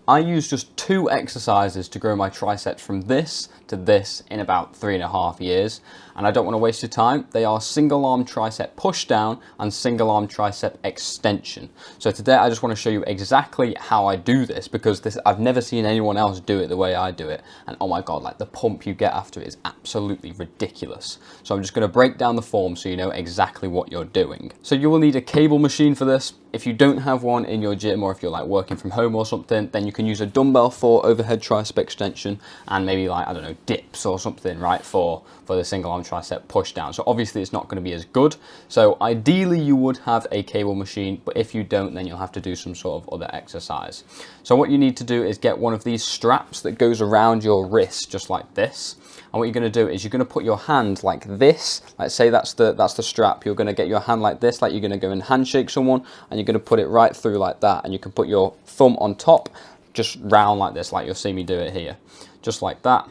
I use just 2 exercises to grow my triceps from this to this in about 3.5 years, and I don't want to waste your time. They are single arm tricep push down and single arm tricep extension. So today I just want to show you exactly how I do this, because I've never seen anyone else do it the way I do it, and oh my god, like the pump you get after it is absolutely ridiculous. So I'm just going to break down the form so you know exactly what you're doing. So you will need a cable machine for this. If you don't have one in your gym, or if you're like working from home or something, then you can use a dumbbell for overhead tricep extension, and maybe like, I don't know, dips or something, right, for the single arm tricep push down. So obviously it's not going to be as good. So ideally you would have a cable machine, but if you don't, then you'll have to do some sort of other exercise. So what you need to do is get one of these straps that goes around your wrist, just like this. And what you're going to do is you're going to put your hand like this. Like, say that's the strap. You're going to get your hand like this, like you're going to go and handshake someone, and you're going to put it right through like that. And you can put your thumb on top, just round like this, like you'll see me do it here, just like that.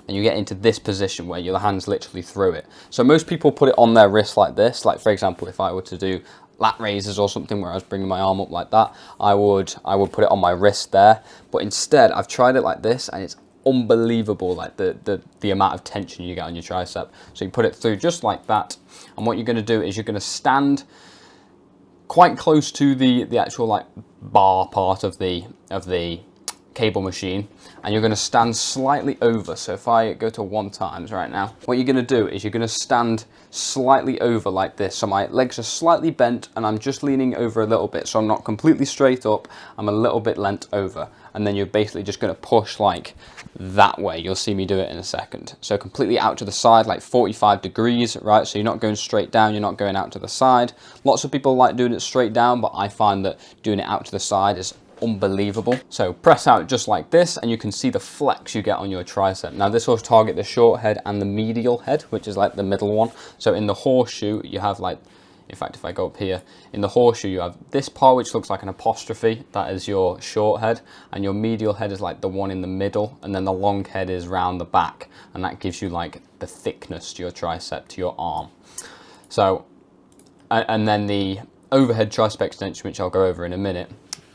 And you get into this position where your hand's literally through it. So most people put it on their wrist like this. Like, for example, if I were to do lat raises or something where I was bringing my arm up like that, I would put it on my wrist there. But instead, I've tried it like this, and it's unbelievable, like the amount of tension you get on your tricep. So you put it through just like that, and what you're going to do is you're going to stand quite close to the actual like bar part of the cable machine, and you're going to stand slightly over. So if I go to 1 times right now, what you're going to do is you're going to stand slightly over like this. So my legs are slightly bent and I'm just leaning over a little bit, so I'm not completely straight up, I'm a little bit leant over, and then you're basically just going to push like that way. You'll see me do it in a second. So completely out to the side, like 45 degrees, right? So you're not going straight down, you're not going out to the side. Lots of people like doing it straight down, but I find that doing it out to the side is unbelievable. So press out just like this, and you can see the flex you get on your tricep. Now this will target the short head and the medial head, which is like the middle one. So in the horseshoe you have like, in fact, if I go up here, in the horseshoe you have this part which looks like an apostrophe, that is your short head, and your medial head is like the one in the middle, and then the long head is round the back, and that gives you like the thickness to your tricep, to your arm. So, and then the overhead tricep extension, which I'll go over in a minute,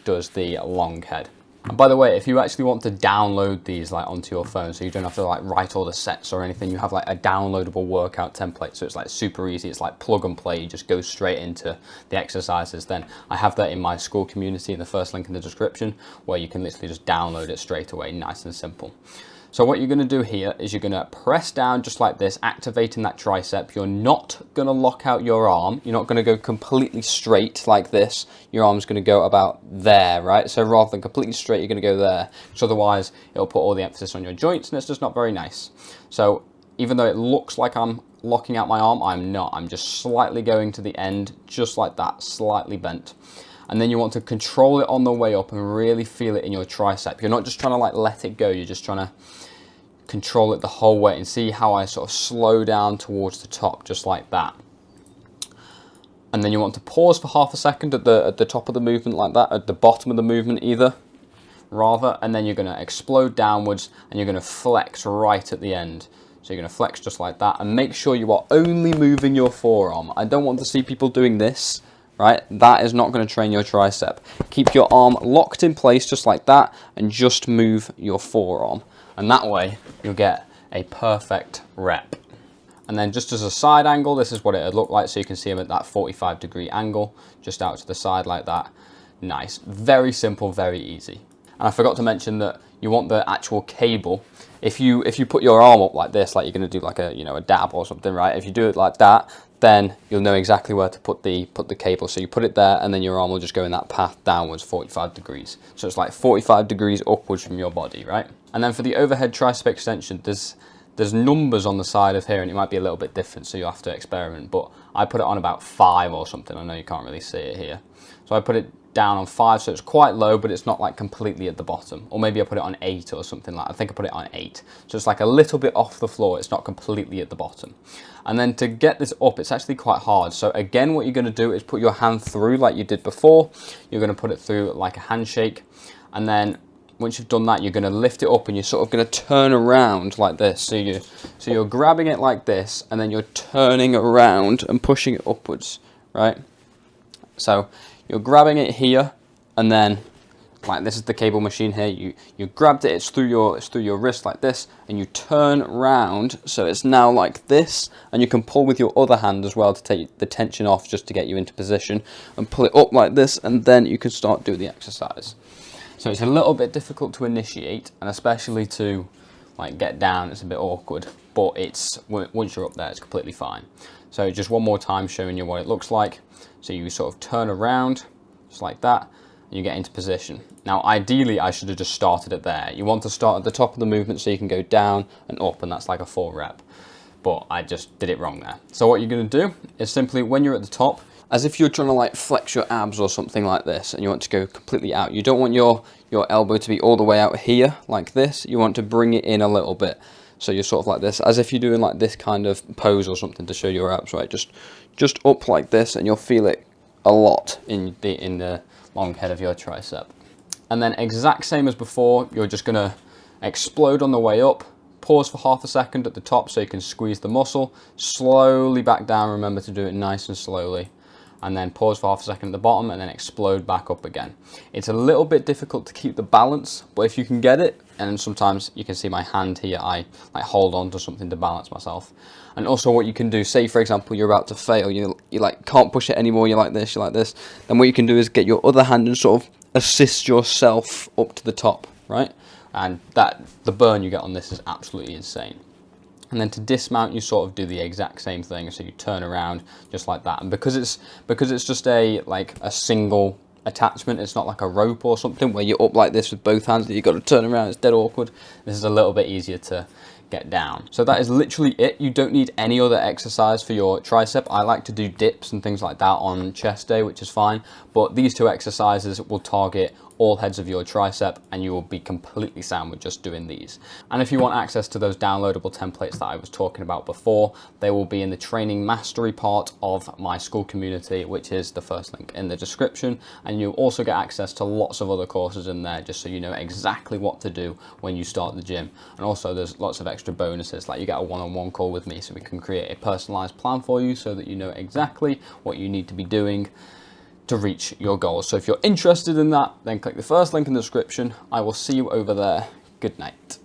does the long head. And by the way, if you actually want to download these like onto your phone, so you don't have to like write all the sets or anything, you have like a downloadable workout template, so it's like super easy, it's like plug and play, you just go straight into the exercises. Then I have that in my school community in the first link in the description, where you can literally just download it straight away, nice and simple. So what you're going to do here is you're going to press down just like this, activating that tricep. You're not going to lock out your arm. You're not going to go completely straight like this. Your arm's going to go about there, right? So rather than completely straight, you're going to go there. So otherwise, it'll put all the emphasis on your joints, and it's just not very nice. So even though it looks like I'm locking out my arm, I'm not. I'm just slightly going to the end, just like that, slightly bent. And then you want to control it on the way up and really feel it in your tricep. You're not just trying to like let it go, you're just trying to control it the whole way, and see how I sort of slow down towards the top, just like that. And then you want to pause for half a second at the top of the movement like that, at the bottom of the movement either, rather, and then you're going to explode downwards and you're going to flex right at the end. So you're going to flex just like that, and make sure you are only moving your forearm. I don't want to see people doing this, right? That is not going to train your tricep. Keep your arm locked in place just like that, and just move your forearm. And that way you'll get a perfect rep. And then just as a side angle, this is what it would look like. So you can see him at that 45-degree angle, just out to the side like that. Nice, very simple, very easy. And I forgot to mention that you want the actual cable. If you put your arm up like this, like you're going to do like a, you know, a dab or something, right? If you do it like that, then you'll know exactly where to put the cable. So you put it there, and then your arm will just go in that path downwards 45 degrees. So it's like 45 degrees upwards from your body, right? And then for the overhead tricep extension, there's numbers on the side of here, and it might be a little bit different, so you'll have to experiment. But I put it on about 5 or something. I know you can't really see it here. So I put it down on 5, so it's quite low, but it's not like completely at the bottom. Or maybe I put it on 8 or something like that. I think I put it on 8. So it's like a little bit off the floor. It's not completely at the bottom. And then to get this up, it's actually quite hard. So again, what you're going to do is put your hand through like you did before. You're going to put it through like a handshake. And then once you've done that, you're going to lift it up, and you're sort of going to turn around like this. So you're grabbing it like this, and then you're turning around and pushing it upwards, right? So you're grabbing it here, and then like this is the cable machine here. You grabbed it, it's through your wrist like this, and you turn round so it's now like this, and you can pull with your other hand as well to take the tension off, just to get you into position, and pull it up like this, and then you can start doing the exercise. So it's a little bit difficult to initiate, and especially to like get down, it's a bit awkward, but it's once you're up there, it's completely fine. So just one more time showing you what it looks like. So you sort of turn around just like that, and you get into position. Now ideally I should have just started it there. You want to start at the top of the movement so you can go down and up, and that's like a 4 rep, but I just did it wrong there. So what you're going to do is simply, when you're at the top, as if you're trying to like flex your abs or something like this, and you want to go completely out. You don't want your elbow to be all the way out here like this. You want to bring it in a little bit. So you're sort of like this, as if you're doing like this kind of pose or something to show your abs, right? Just up like this, and you'll feel it a lot in the long head of your tricep. And then exact same as before, you're just gonna explode on the way up, pause for half a second at the top so you can squeeze the muscle, slowly back down, remember to do it nice and slowly, and then pause for half a second at the bottom, and then explode back up again. It's a little bit difficult to keep the balance, but if you can get it, and sometimes you can see my hand here, I like hold on to something to balance myself. And also what you can do, say for example you're about to fail, you like can't push it anymore, you're like this, then what you can do is get your other hand and sort of assist yourself up to the top, right? And the burn you get on this is absolutely insane. And then to dismount, you sort of do the exact same thing. So you turn around just like that. And because it's just a single attachment, it's not like a rope or something where you're up like this with both hands that you've got to turn around. It's dead awkward. This is a little bit easier to get down. So that is literally it. You don't need any other exercise for your tricep. I like to do dips and things like that on chest day, which is fine. But these 2 exercises will target all heads of your tricep, and you will be completely sound with just doing these. And if you want access to those downloadable templates that I was talking about before, they will be in the training mastery part of my school community, which is the first link in the description. And you'll also get access to lots of other courses in there, just so you know exactly what to do when you start the gym. And also there's lots of extra bonuses, like you get a one-on-one call with me, so we can create a personalized plan for you so that you know exactly what you need to be doing to reach your goals. So if you're interested in that, then click the first link in the description. I will see you over there. Good night.